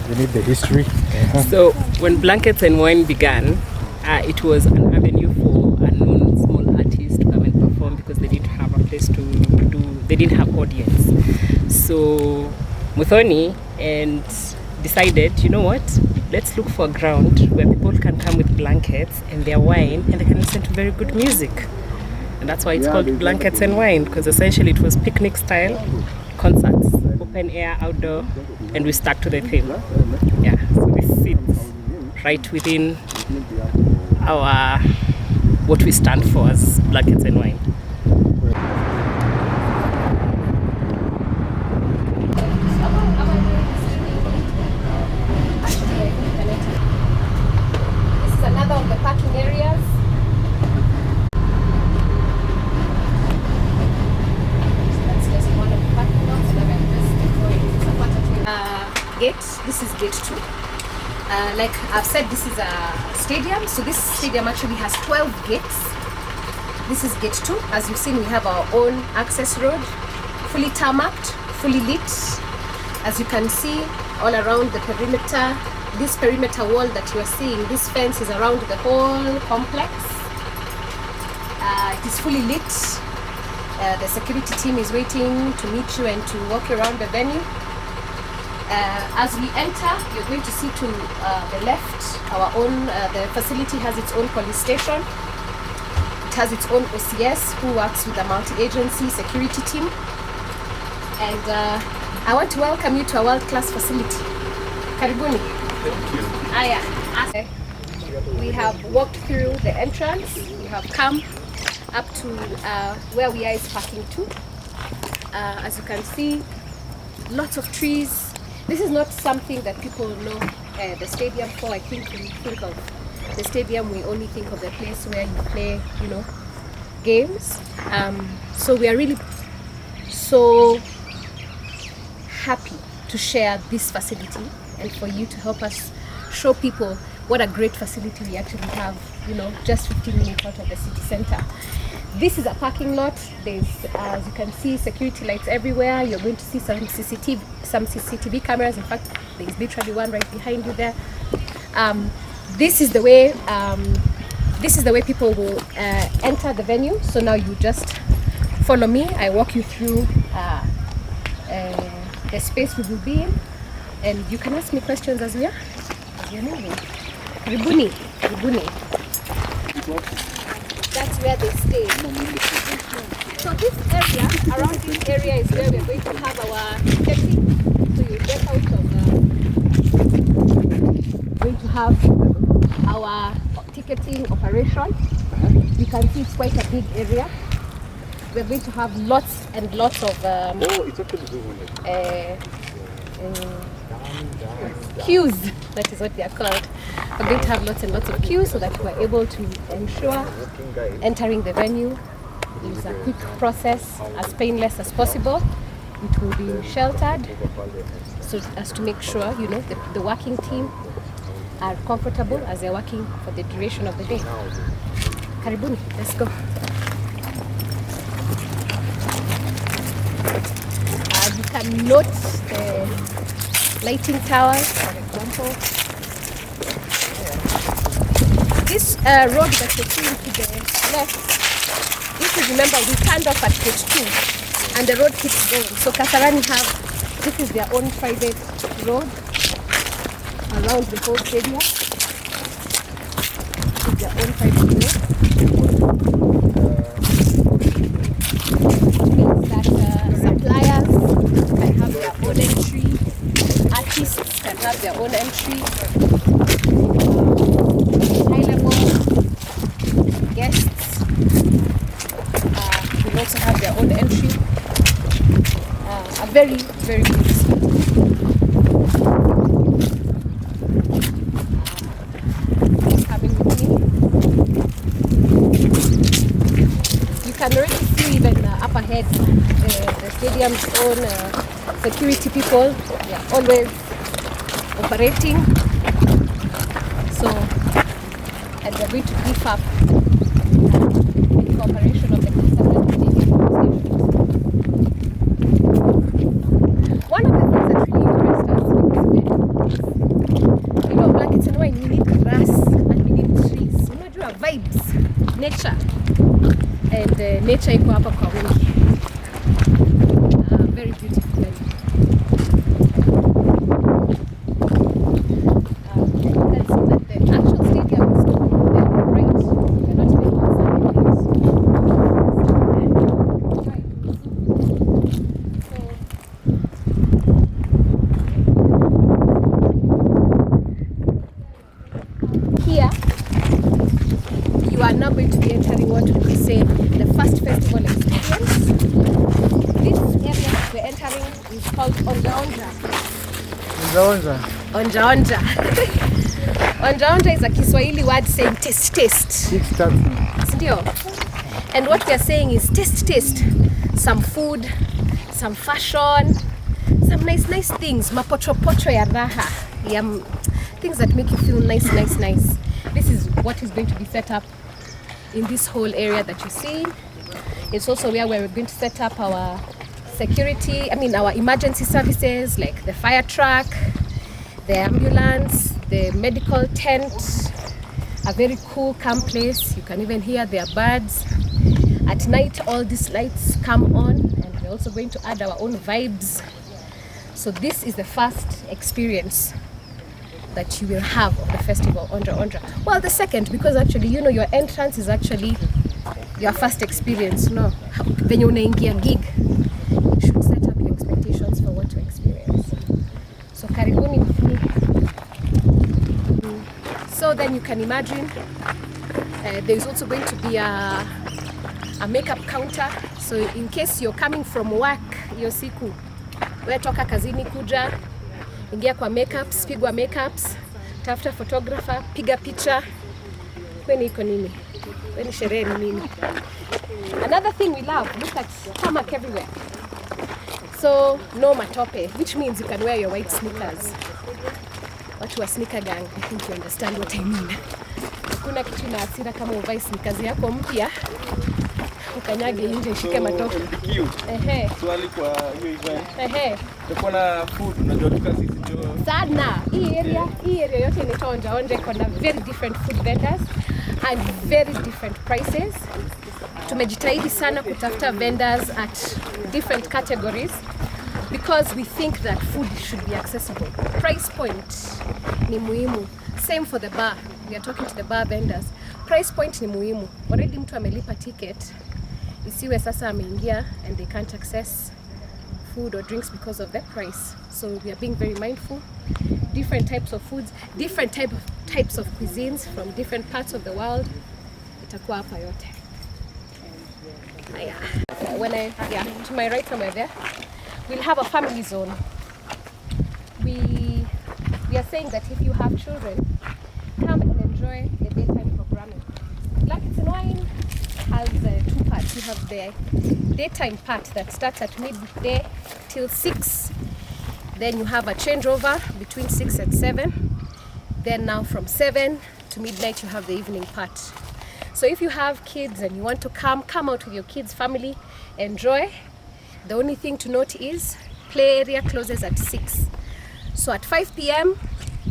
You need the history. So when Blankets and Wine began, it was an avenue for unknown small artists to come and perform because they didn't have a place to do. They didn't have audience. So Muthoni and decided, you know what? Let's look for a ground where people can come with blankets and their wine, and they can listen to very good music. And that's why it's called Blankets and Wine, because essentially it was picnic style concerts, open air, outdoor, and we stuck to the theme. Yeah, so this sits right within our what we stand for as Blankets and Wine. This is another of the parking areas. Gate. This is gate 2. Like I've said, this is a stadium. So this stadium actually has 12 gates. This is gate 2. As you've seen, we have our own access road, fully tarmacked, fully lit. As you can see, all around the perimeter, this perimeter wall that you are seeing, this fence is around the whole complex. It is fully lit. The security team is waiting to meet you and to walk around the venue. As we enter, you're going to see to the left, our own, the facility has its own police station. It has its own OCS who works with a multi-agency security team. And I want to welcome you to a world-class facility. Karibuni. Thank you. We have walked through the entrance. We have come up to where we are is parking 2. As you can see, lots of trees. This is not something that people know the stadium for. I think when you think of the stadium, we only think of the place where you play, games. So we are really so happy to share this facility and for you to help us show people what a great facility we actually have, just 15 minutes out of the city center. This is a parking lot. There's, as you can see, security lights everywhere. You're going to see some CCTV cameras. In fact, there's literally one right behind you there. This is the way people will enter the venue. So now you just follow me. I walk you through the space we will be in, and you can ask me questions as you're moving. Ribuni. That's where they stay. So this area, around this area is where we're going to have our ticketing. So you get out of going to have our ticketing operation. You can see it's quite a big area. We're going to have lots and lots of queues. That is what they are called. We're going to have lots and lots of queues so that we're able to ensure entering the venue is a quick process, as painless as possible. It will be sheltered so as to make sure the working team are comfortable as they're working for the duration of the day. Karibuni, let's go. You can note the lighting towers, for example. This road that you're seeing to the left, if you remember, we turned off at gate 2 and the road keeps going. So Kasarani this is their own private road around the whole stadium. This is their own private road. Which means that suppliers can have their own entry, artists can have their own entry, high level guests will also have their own entry. A very, very good facility. Having with me. You can already see even up ahead the stadium's own security people. They are always operating. So, and we're going to beef up the cooperation of the Kasarani Stadium. One of the things that really impressed us, because nature, and nature iko hapa kwa wingi. Very beautiful venue. You can see that the actual stadium is there right. We're not even inside it. Here, you are now going to be entering what we could say the first festival experience. This area that we're entering is called Onja Onja. Onja Onja. Onja Onja is a Kiswahili word saying taste, taste. Ndio. And what we are saying is taste. Some food, some fashion, some nice things. Mapochopocho ya raha. Things that make you feel nice. This is what is going to be set up in this whole area that you see. It's also where we're going to set up our security, our emergency services like the fire truck, the ambulance, the medical tent, a very cool, calm place. You can even hear their birds. At night, all these lights come on, and we're also going to add our own vibes. So this is the first experience that you will have of the festival, Onja Onja. Well, the second, because actually, your entrance is actually your first experience. No, when you're in a gig, you should set up your expectations for what to experience. So karibuni Muthoni. So then you can imagine there's also going to be a makeup counter. So in case you're coming from work, hiyo siku wewe toka kazini kuja, ingia kwa makeups, pigwa makeups, tafuta photographer, piga picha. Kweni iko nini? Kweni sherehe ni nini? Another thing we love, look at tarmac everywhere. So no matope, which means you can wear your white sneakers. Watu wa sneaker gang, I think you understand what I mean. Kuna kitu na hasira kama uvae sneakers yako mpya ukanyage nje shike matope. Swali kwa hiyo event. Tuko na food, unajua tuka sisi ndio sana. Hii area yote inaitwa Onja Onja, iko na very different food vendors and very different prices. Tumejitahidi sana kutafuta vendors at different categories because we think that food should be accessible. Price point ni muhimu. Same for the bar. We are talking to the bar vendors. Price point ni muhimu. Already mtu amelipa ticket. Isiwe sasa ameingia and they can't access food or drinks because of the price. So we are being very mindful. Different types of foods, different types of cuisines from different parts of the world. Itakuwa hapa yote. To my right somewhere there, we'll have a family zone. We are saying that if you have children, come and enjoy the daytime programming. Black It's in Wine has two parts. You have the daytime part that starts at midday till 6. Then you have a changeover between 6 and 7. Then now from 7 to midnight you have the evening part. So if you have kids and you want to come out with your kids, family, enjoy. The only thing to note is play area closes at 6. So at 5 p.m.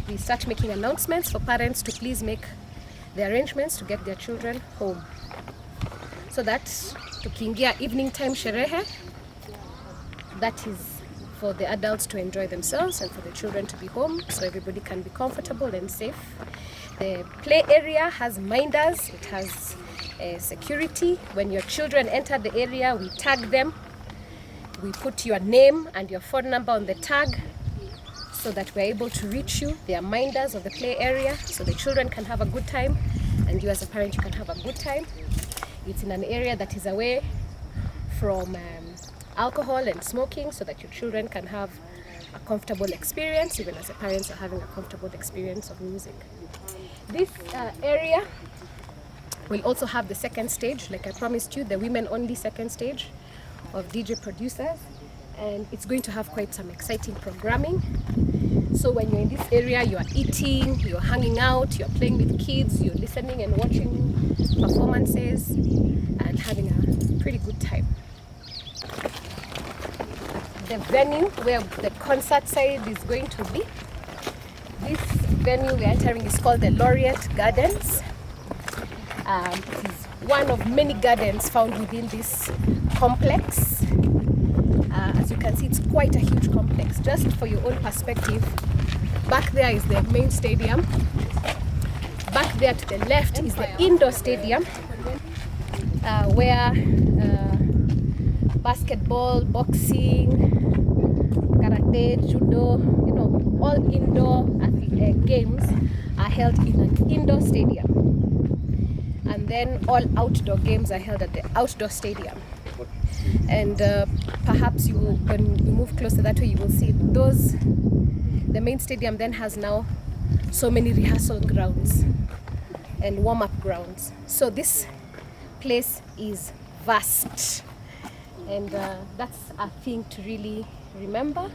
we start making announcements for parents to please make the arrangements to get their children home. So that tukiingia evening time sherehe, that is for the adults to enjoy themselves and for the children to be home so everybody can be comfortable and safe. The play area has minders, it has security. When your children enter the area, we tag them. We put your name and your phone number on the tag so that we're able to reach you. They are minders of the play area so the children can have a good time and you as a parent, you can have a good time. It's in an area that is away from alcohol and smoking so that your children can have a comfortable experience, even as the parents are having a comfortable experience of music. This area will also have the second stage, like I promised you, the women-only second stage of DJ producers, and it's going to have quite some exciting programming. So when you're in this area, you are eating, you're hanging out, you're playing with kids, you're listening and watching performances and having a pretty good time. The venue where the concert side is going to be, this venue we're entering is called the Laureate Gardens. It is one of many gardens found within this complex. As you can see, it's quite a huge complex. Just for your own perspective, back there is the main stadium. Back there to the left is the indoor stadium, where basketball, boxing, karate, judo, all indoor games are held in an indoor stadium. And then all outdoor games are held at the outdoor stadium. And perhaps when you move closer that way, you will see the main stadium then has now so many rehearsal grounds and warm-up grounds. So this place is vast, and that's a thing to really remember,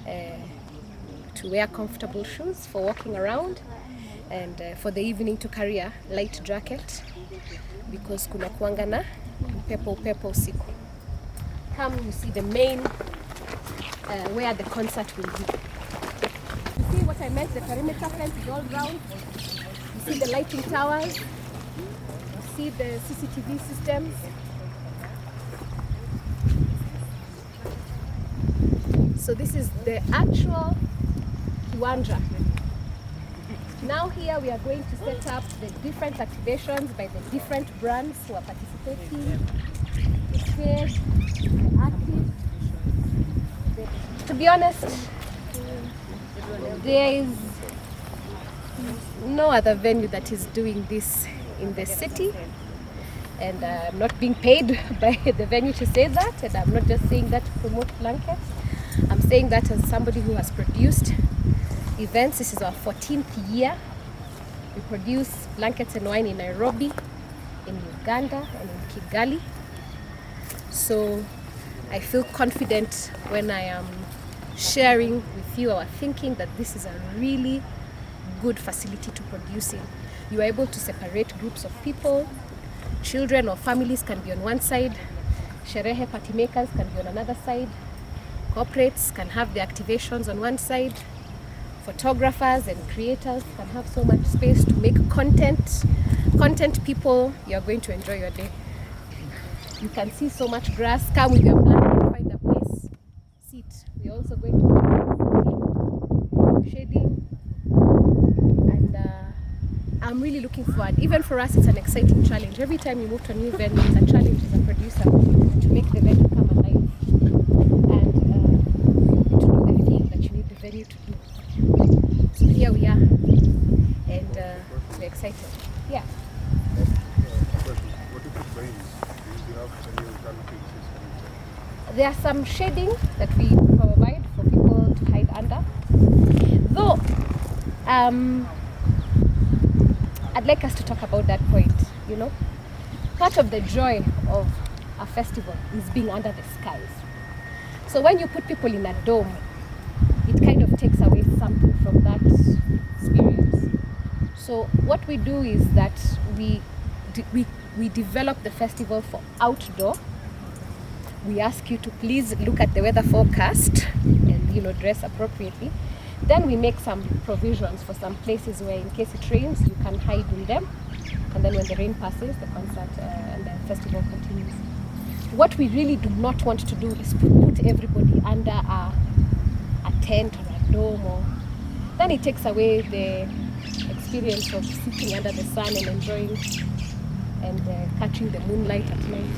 to wear comfortable shoes for walking around, and for the evening to carry a light jacket because kuna kuanga na upepo usiku. Come, you see the main where the concert will be. You see what I meant? The perimeter fence is all round. You see the lighting towers. You see the CCTV systems. So this is the actual kiwanja. Now here we are going to set up the different activations by the different brands who are participating. The stage, the artists. To be honest, there is no other venue that is doing this in the city, and I'm not being paid by the venue to say that, and I'm not just saying that to promote blankets. I'm saying that as somebody who has produced events. This is our 14th year. We produce blankets and wine in Nairobi, in Uganda, and in Kigali. So I feel confident when I am sharing with you our thinking that this is a really good facility to produce in. You are able to separate groups of people. Children or families can be on one side. Sherehe party makers can be on another side. Corporates can have their activations on one side. Photographers and creators can have so much space to make content. Content people, you are going to enjoy your day. You can see so much grass. Come with your blanket, find a place, sit. We're also going to be shading. And I'm really looking forward. Even for us, it's an exciting challenge. Every time you move to a new venue, it's a challenge as a producer to make the venue come alive and to do the thing that you need the venue to do. So here we are, and we're excited. Yeah. There are some shading that we provide for people to hide under. Though, I'd like us to talk about that point, Part of the joy of a festival is being under the skies. So when you put people in a dome, it kind of takes away something from that experience. So what we do is that we develop the festival for outdoor. We ask you to please look at the weather forecast and dress appropriately. Then we make some provisions for some places where in case it rains you can hide in them, and then when the rain passes, the concert and the festival continues. What we really do not want to do is put everybody under a tent or a dome, then it takes away the experience of sitting under the sun and enjoying and catching the moonlight at night.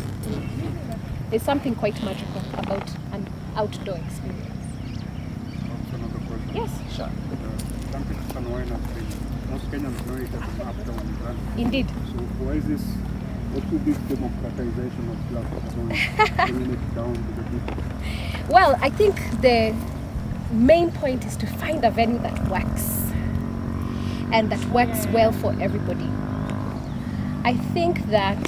There's something quite magical about an outdoor experience. Another question. Yes, sure. Blankets and wine have been, most Kenyans know it as an up-down brand. Indeed. So why is this, what would be democratization of blankets, bringing it down to the people? Well, I think the main point is to find a venue that works and that works well for everybody. I think that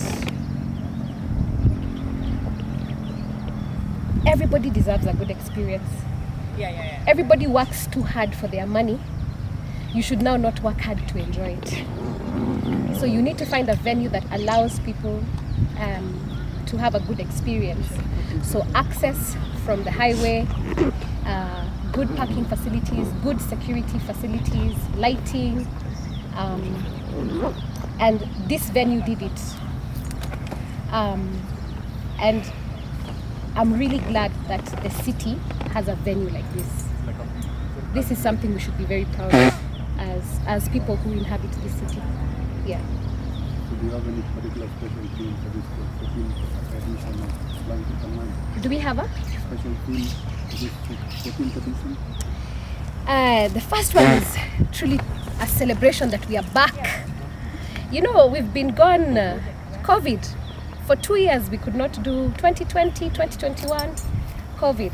everybody deserves a good experience. Yeah. Everybody works too hard for their money. You should now not work hard to enjoy it. So you need to find a venue that allows people to have a good experience. So access from the highway, good parking facilities, good security facilities, lighting, and this venue did it. And I'm really glad that the city has a venue like this. This is something we should be very proud of as people who inhabit this city. Yeah. So do you have any particular special theme for this 14th edition of Blanket and Wine? Do we have a Special theme for this 14th edition? The first one is truly a celebration that we are back. You know, we've been gone COVID. For 2 years, we could not do 2020, 2021, COVID.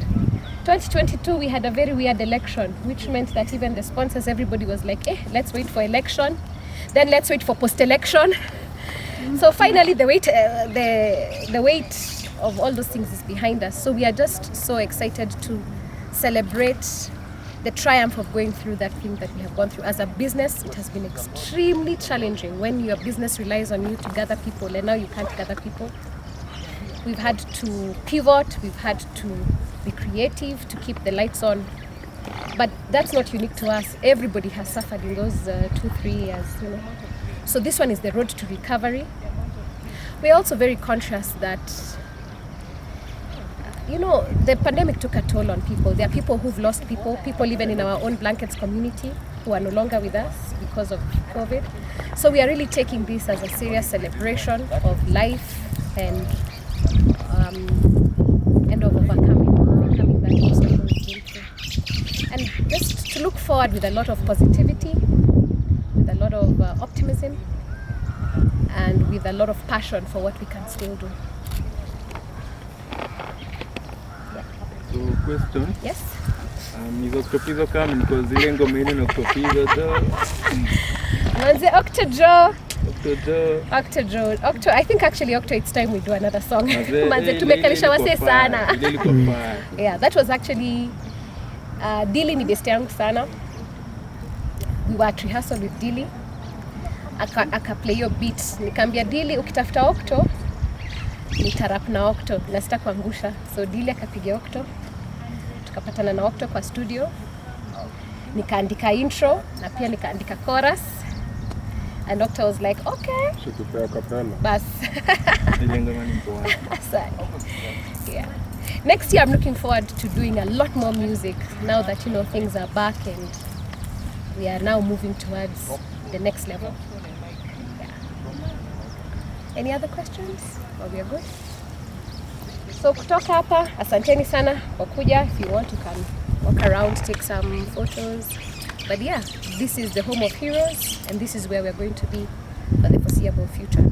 2022, we had a very weird election, which meant that even the sponsors, everybody was like, let's wait for election. Then let's wait for post-election. So finally, the wait of all those things is behind us. So we are just so excited to celebrate the triumph of going through that thing that we have gone through. As a business, it has been extremely challenging when your business relies on you to gather people, and now you can't gather people. We've had to pivot, we've had to be creative to keep the lights on. But that's not unique to us. Everybody has suffered in those 2-3 years, you know. So this one is the road to recovery. We're also very conscious that you know, the pandemic took a toll on people. There are people who've lost people even in our own blankets community who are no longer with us because of COVID. So we are really taking this as a serious celebration of life and of overcoming that obstacle we've been through. And just to look forward with a lot of positivity, with a lot of optimism, and with a lot of passion for what we can still do. So question. Yes. Is Octopizo coming? Because zile ngoma ile na Octopizo jo. Manze Octojo. Octojo. Octo. I think actually Octo, it's time we do another song. Manze tumekalisha wase sana. Yeah, that was actually Dili ni best yangu sana. We were at rehearsal with Dili. Aka play your beat. Nikamwambia Dili, ukitafuta Octo nitarap na Octo, na sita kuangusha. So Dili akapiga Octo. Tukapatana na Octo kwa studio. Nikaandika intro na pia nikaandika chorus. And Octo was like, okay. Shitupea kapela. Bas. Yeah. Next year I'm looking forward to doing a lot more music now that, you know, things are back and we are now moving towards the next level. Yeah. Any other questions? Or we are good? So kutoka hapa, asanteni sana kwa kuja. If you want, you can walk around, take some photos. But yeah, this is the home of heroes and this is where we're going to be for the foreseeable future.